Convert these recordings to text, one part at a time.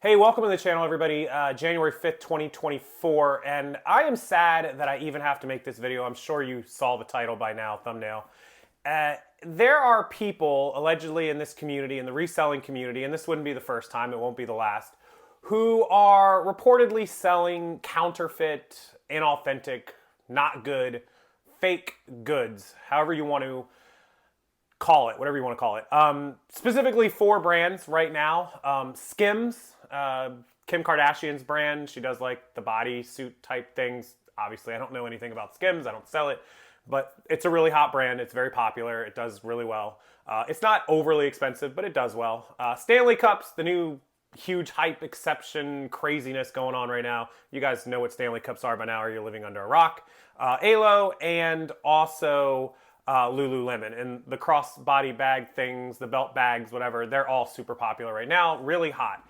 Hey, welcome to the channel, everybody. January 5th, 2024, and I am sad that I even have to make this video. I'm sure you saw the title by now, thumbnail. There are people, allegedly in this community, in the reselling community, and this wouldn't be the first time, it won't be the last, who are reportedly selling counterfeit, inauthentic, not good, fake goods, however you want to call it, whatever you want to call it. Specifically 4 brands right now. Skims, Kim Kardashian's brand. She does like the bodysuit type things. Obviously, I don't know anything about Skims. I don't sell it. But it's a really hot brand. It's very popular. It does really well. It's not overly expensive, but it does well. Stanley Cups, the new huge hype exception craziness going on right now. You guys know what Stanley Cups are by now, or you're living under a rock. Alo, and also Lululemon, and the crossbody bag things, the belt bags, whatever, they're all super popular right now, really hot.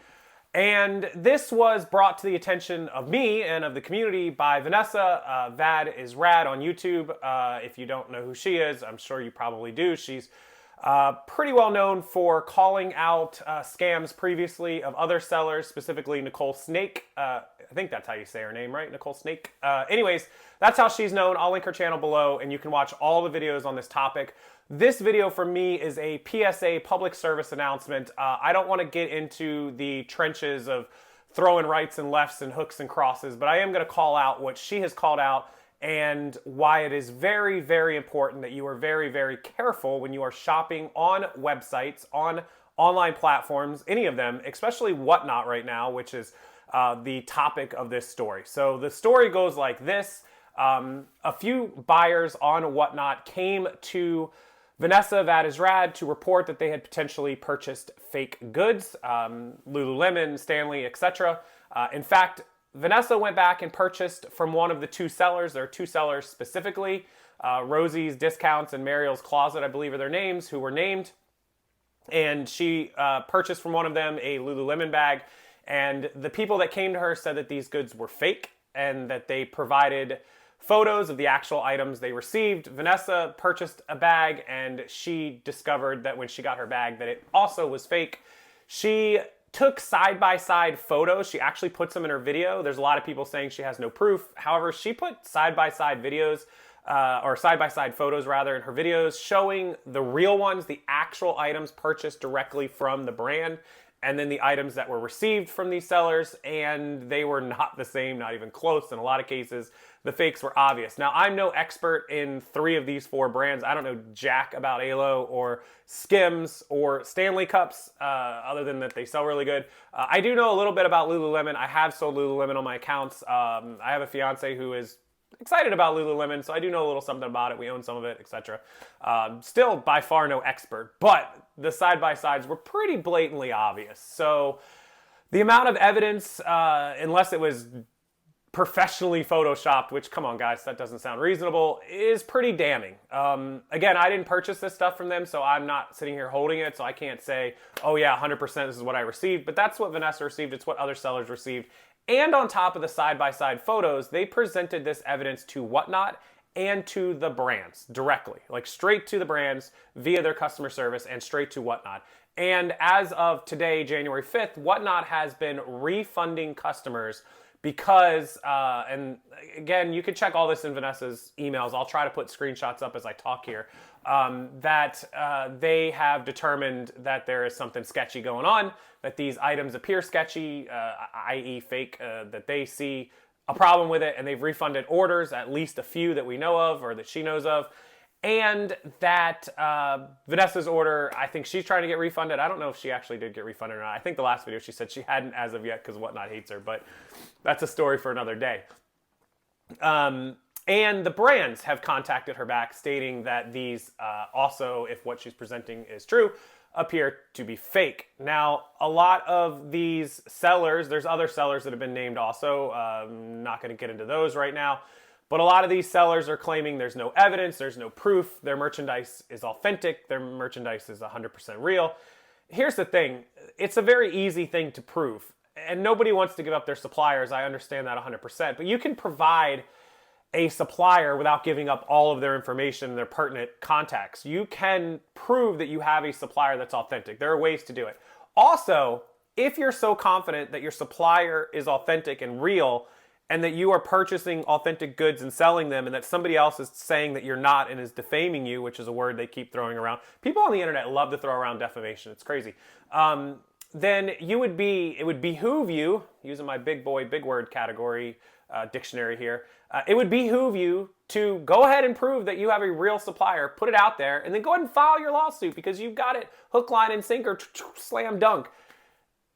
And this was brought to the attention of me and of the community by Vanessa. Vad is Rad on YouTube. If you don't know who she is, I'm sure you probably do. She's pretty well known for calling out scams previously of other sellers, specifically Nicole Snake. I think that's how you say her name, right? Nicole Snake. Anyways, that's how she's known. I'll link her channel below, and you can watch all the videos on this topic. This video for me is a PSA, public service announcement. I don't want to get into the trenches of throwing rights and lefts and hooks and crosses, but I am going to call out what she has called out and why it is very, very important that you are very, very careful when you are shopping on websites, on online platforms, any of them, especially whatNot right now, which is the topic of this story. So the story goes like this. A few buyers on whatNot came to Vanessa, Vad is Rad, to report that they had potentially purchased fake goods, Lululemon, Stanley, etc. In fact, Vanessa went back and purchased from one of the 2 sellers. There are 2 sellers specifically, Rosie's Discounts and Mariel's Closet, I believe are their names, who were named. And she purchased from one of them a Lululemon bag. And the people that came to her said that these goods were fake and that they provided photos of the actual items they received. Vanessa purchased a bag, and she discovered that when she got her bag that it also was fake. She took side-by-side photos. She actually puts them in her video. There's a lot of people saying she has no proof. However, she put side-by-side videos, or side-by-side photos rather, in her videos showing the real ones, the actual items purchased directly from the brand, and then the items that were received from these sellers, and they were not the same, not even close. In a lot of cases, the fakes were obvious. Now, I'm no expert in 3 of these 4 brands. I don't know jack about Alo or Skims or Stanley Cups, other than that they sell really good. I do know a little bit about Lululemon. I have sold Lululemon on my accounts. I have a fiance who is excited about Lululemon, so I do know a little something about it. We own some of it, etc. Still, by far, no expert, but the side-by-sides were pretty blatantly obvious. So the amount of evidence, unless it was professionally photoshopped, which, come on guys, that doesn't sound reasonable, is pretty damning. Again, I didn't purchase this stuff from them, so I'm not sitting here holding it, so I can't say, oh yeah, 100% this is what I received, but that's what Vanessa received. It's what other sellers received. And on top of the side-by-side photos, they presented this evidence to whatNot and to the brands directly, like straight to the brands via their customer service and straight to whatNot. And as of today, January 5th, whatNot has been refunding customers because, and again, you can check all this in Vanessa's emails. I'll try to put screenshots up as I talk here, that they have determined that there is something sketchy going on, that these items appear sketchy, i.e. fake, that they see a problem with it, and they've refunded orders, at least a few that we know of or that she knows of, and that Vanessa's order, I think she's trying to get refunded. I don't know if she actually did get refunded or not. I think the last video she said she hadn't as of yet because whatNot hates her, but that's a story for another day. And the brands have contacted her back stating that these also, if what she's presenting is true, appear to be fake. Now, a lot of these sellers, there's other sellers that have been named also, not going to get into those right now, but a lot of these sellers are claiming there's no evidence, there's no proof, their merchandise is authentic, their merchandise is 100% real. Here's the thing, it's a very easy thing to prove, and nobody wants to give up their suppliers, I understand that 100%, but you can provide a supplier without giving up all of their information, their pertinent contacts. You can prove that you have a supplier that's authentic. There are ways to do it. Also, if you're so confident that your supplier is authentic and real, and that you are purchasing authentic goods and selling them, and that somebody else is saying that you're not and is defaming you, which is a word they keep throwing around. People on the internet love to throw around defamation. It's crazy. Then it would behoove you, using my big boy, big word category dictionary here, it would behoove you to go ahead and prove that you have a real supplier, put it out there, and then go ahead and file your lawsuit because you've got it hook, line, and sinker, slam dunk.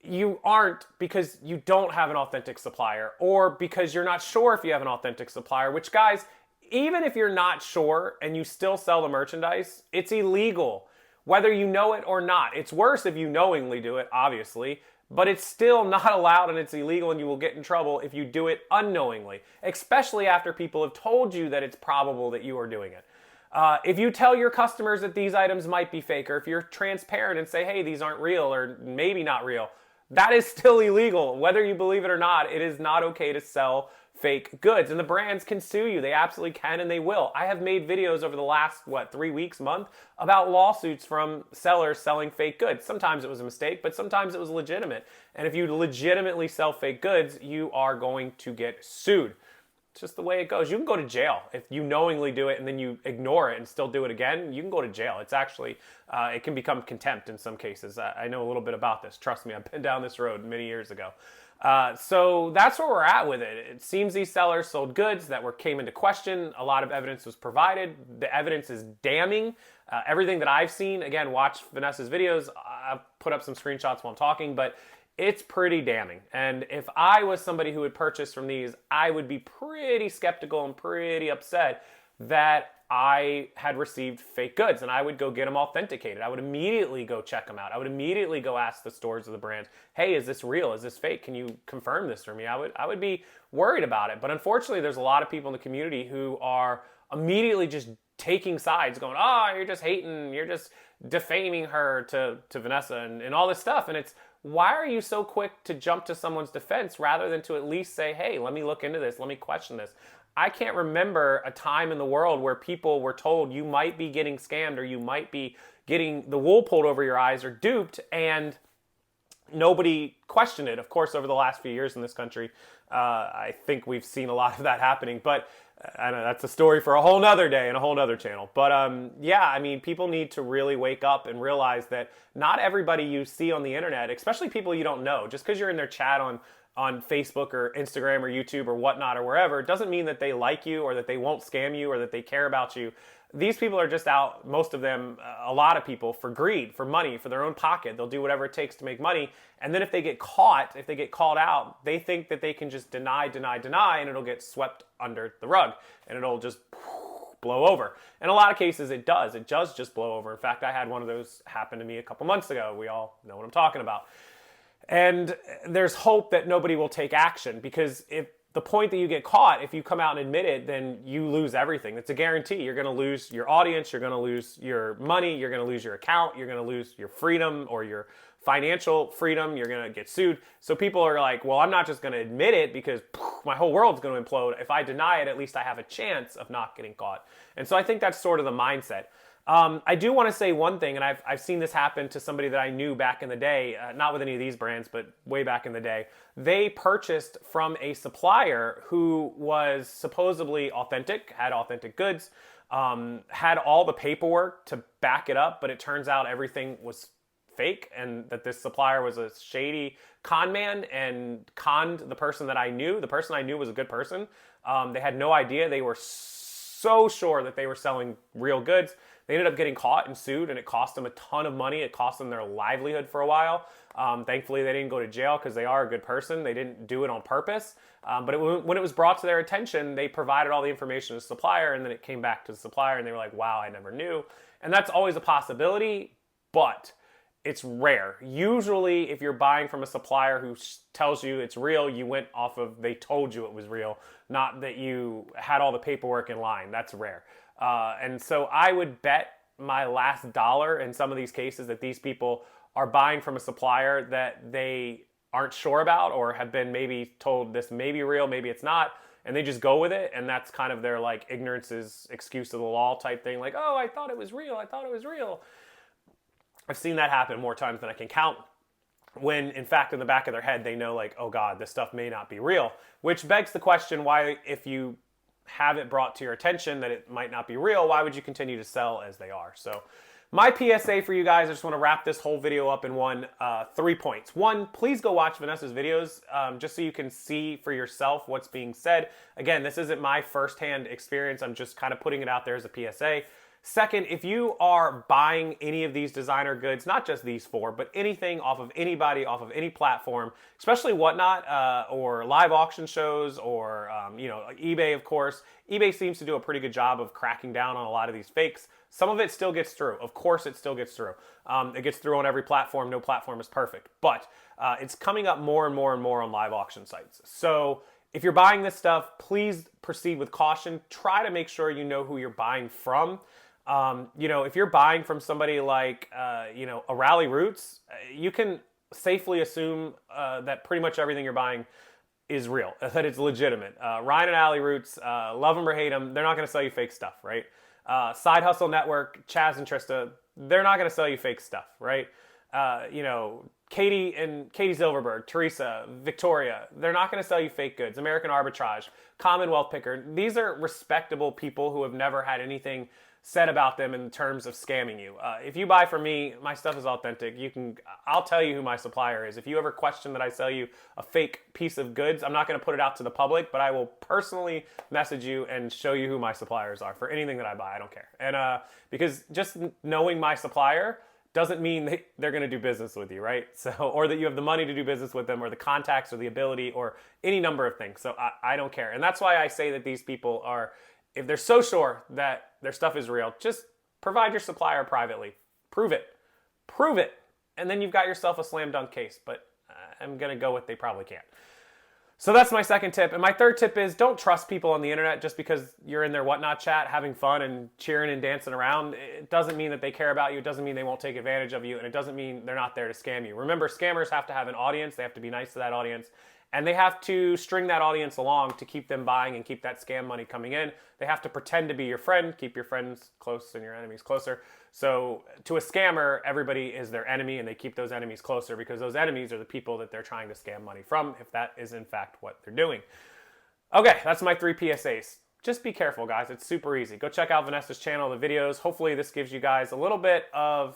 You aren't, because you don't have an authentic supplier, or because you're not sure if you have an authentic supplier, which, guys, even if you're not sure and you still sell the merchandise, it's illegal, whether you know it or not. It's worse if you knowingly do it, obviously, but it's still not allowed and it's illegal, and you will get in trouble if you do it unknowingly, especially after people have told you that it's probable that you are doing it. If you tell your customers that these items might be fake, or if you're transparent and say, hey, these aren't real or maybe not real, that is still illegal. Whether you believe it or not, it is not okay to sell fake goods. And the brands can sue you. They absolutely can, and they will. I have made videos over the last, 3 weeks, month, about lawsuits from sellers selling fake goods. Sometimes it was a mistake, but sometimes it was legitimate. And if you legitimately sell fake goods, you are going to get sued. It's just the way it goes. You can go to jail if you knowingly do it and then you ignore it and still do it again. You can go to jail. It's actually, it can become contempt in some cases. I know a little bit about this. Trust me, I've been down this road many years ago. So that's where we're at with it. It seems these sellers sold goods that came into question. A lot of evidence was provided. The evidence is damning. Everything that I've seen, again, watch Vanessa's videos. I'll put up some screenshots while I'm talking, but it's pretty damning. And if I was somebody who would purchase from these, I would be pretty skeptical and pretty upset that I had received fake goods, and I would go get them authenticated. I would immediately go check them out. I would immediately go ask the stores of the brands, hey, is this real? Is this fake? Can you confirm this for me? I would be worried about it. But unfortunately, there's a lot of people in the community who are immediately just taking sides, going, oh, you're just hating, you're just defaming her to Vanessa and all this stuff. And it's, why are you so quick to jump to someone's defense rather than to at least say, hey, let me look into this, let me question this? I can't remember a time in the world where people were told you might be getting scammed or you might be getting the wool pulled over your eyes or duped, and nobody questioned it. Of course, over the last few years in this country, I think we've seen a lot of that happening, but I know that's a story for a whole nother day and a whole nother channel. But yeah, I mean, people need to really wake up and realize that not everybody you see on the internet, especially people you don't know, just because you're in their chat on Facebook or Instagram or YouTube or whatnot or wherever, it doesn't mean that they like you or that they won't scam you or that they care about you. These people are just out, most of them, a lot of people, for greed, for money, for their own pocket. They'll do whatever it takes to make money. And then if they get caught, if they get called out, they think that they can just deny, and it'll get swept under the rug and it'll just blow over. In a lot of cases, it does. It does just blow over. In fact, I had one of those happen to me a couple months ago. We all know what I'm talking about. And there's hope that nobody will take action, because if the point that you get caught, if you come out and admit it, then you lose everything. It's a guarantee. You're going to lose your audience. You're going to lose your money. You're going to lose your account. You're going to lose your freedom or your financial freedom. You're going to get sued. So people are like, well, I'm not just going to admit it because my whole world's going to implode. If I deny it, at least I have a chance of not getting caught. And so I think that's sort of the mindset. I do want to say one thing, and I've seen this happen to somebody that I knew back in the day, not with any of these brands, but way back in the day. They purchased from a supplier who was supposedly authentic, had authentic goods, had all the paperwork to back it up, but it turns out everything was fake, and that this supplier was a shady con man and conned the person that I knew. The person I knew was a good person. They had no idea. They were so sure that they were selling real goods. They ended up getting caught and sued, and it cost them a ton of money. It cost them their livelihood for a while. Thankfully, they didn't go to jail because they are a good person. They didn't do it on purpose. But when it was brought to their attention, they provided all the information to the supplier, and then it came back to the supplier, and they were like, wow, I never knew. And that's always a possibility, but it's rare. Usually, if you're buying from a supplier who tells you it's real, you went off of they told you it was real, not that you had all the paperwork in line. That's rare. And so I would bet my last dollar in some of these cases that these people are buying from a supplier that they aren't sure about, or have been maybe told this may be real, maybe it's not, and they just go with it. And that's kind of their like ignorance is excuse of the law type thing. Like, oh, I thought it was real. I thought it was real. I've seen that happen more times than I can count. when in fact in the back of their head they know like, oh God, this stuff may not be real, which begs the question, why, if you have it brought to your attention that it might not be real, why would you continue to sell as they are? So my PSA for you guys, I just want to wrap this whole video up in 3 points. One, please go watch Vanessa's videos just so you can see for yourself what's being said. Again, this isn't my firsthand experience. I'm just kind of putting it out there as a PSA. Second, if you are buying any of these designer goods, not just these four, but anything off of anybody, off of any platform, especially whatnot, or live auction shows, or eBay, of course. eBay seems to do a pretty good job of cracking down on a lot of these fakes. Some of it still gets through. Of course, it still gets through. It gets through on every platform. No platform is perfect, but it's coming up more and more and more on live auction sites. So if you're buying this stuff, please proceed with caution. Try to make sure you know who you're buying from. If you're buying from somebody like, a Rally Roots, you can safely assume that pretty much everything you're buying is real, that it's legitimate. Ryan and Allie Roots, love them or hate them, they're not going to sell you fake stuff, right? Side Hustle Network, Chaz and Trista, they're not going to sell you fake stuff, right? Katie Silverberg, Teresa, Victoria, they're not going to sell you fake goods. American Arbitrage, Commonwealth Picker, these are respectable people who have never had anything said about them in terms of scamming you. If you buy from me, my stuff is authentic. I'll tell you who my supplier is. If you ever question that I sell you a fake piece of goods, I'm not going to put it out to the public, but I will personally message you and show you who my suppliers are for anything that I buy. I don't care. And because just knowing my supplier doesn't mean they're going to do business with you, right? So, or that you have the money to do business with them, or the contacts, or the ability, or any number of things. So I don't care. And that's why I say that these people are, if they're so sure that their stuff is real, just provide your supplier privately. Prove it. Prove it. And then you've got yourself a slam dunk case. But I'm going to go with they probably can't. So that's my second tip. And my third tip is, don't trust people on the internet just because you're in their whatnot chat having fun and cheering and dancing around. It doesn't mean that they care about you. It doesn't mean they won't take advantage of you. And it doesn't mean they're not there to scam you. Remember, scammers have to have an audience. They have to be nice to that audience. And they have to string that audience along to keep them buying and keep that scam money coming in. They have to pretend to be your friend, keep your friends close and your enemies closer. So to a scammer, everybody is their enemy, and they keep those enemies closer because those enemies are the people that they're trying to scam money from, if that is in fact what they're doing. Okay, that's my 3 PSAs. Just be careful, guys. It's super easy. Go check out Vanessa's channel, the videos. Hopefully this gives you guys a little bit of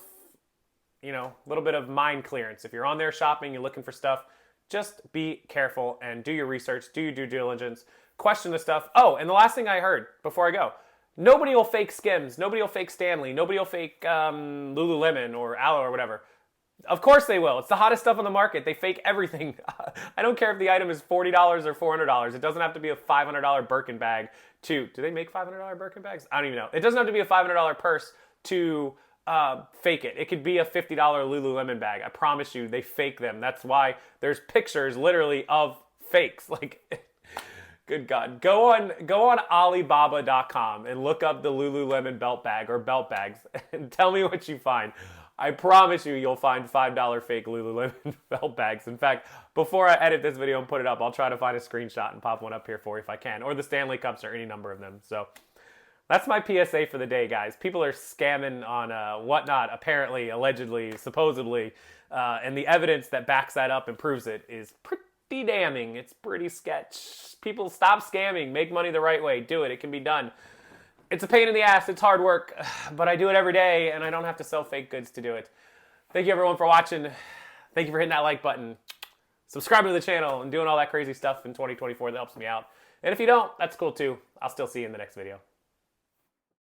mind clearance. If you're on there shopping, you're looking for stuff, just be careful and do your research, do your due diligence, question the stuff. Oh, and the last thing I heard before I go, nobody will fake Skims, nobody will fake Stanley, nobody will fake Lululemon or Aloe or whatever. Of course they will. It's the hottest stuff on the market. They fake everything. I don't care if the item is $40 or $400. It doesn't have to be a $500 Birkin bag to, do they make $500 Birkin bags? I don't even know. It doesn't have to be a $500 purse to fake it. It could be a $50 Lululemon bag. I promise you, they fake them. That's why there's pictures literally of fakes. Like, good God. Go on Alibaba.com and look up the Lululemon belt bag or belt bags and tell me what you find. I promise you'll find $5 fake Lululemon belt bags. In fact, before I edit this video and put it up, I'll try to find a screenshot and pop one up here for you if I can, or the Stanley Cups or any number of them. So that's my PSA for the day, guys. People are scamming on whatnot, apparently, allegedly, supposedly, and the evidence that backs that up and proves it is pretty damning. It's pretty sketch. People, stop scamming. Make money the right way. Do it. It can be done. It's a pain in the ass. It's hard work, but I do it every day, and I don't have to sell fake goods to do it. Thank you, everyone, for watching. Thank you for hitting that like button, subscribing to the channel, and doing all that crazy stuff in 2024 that helps me out. And if you don't, that's cool, too. I'll still see you in the next video.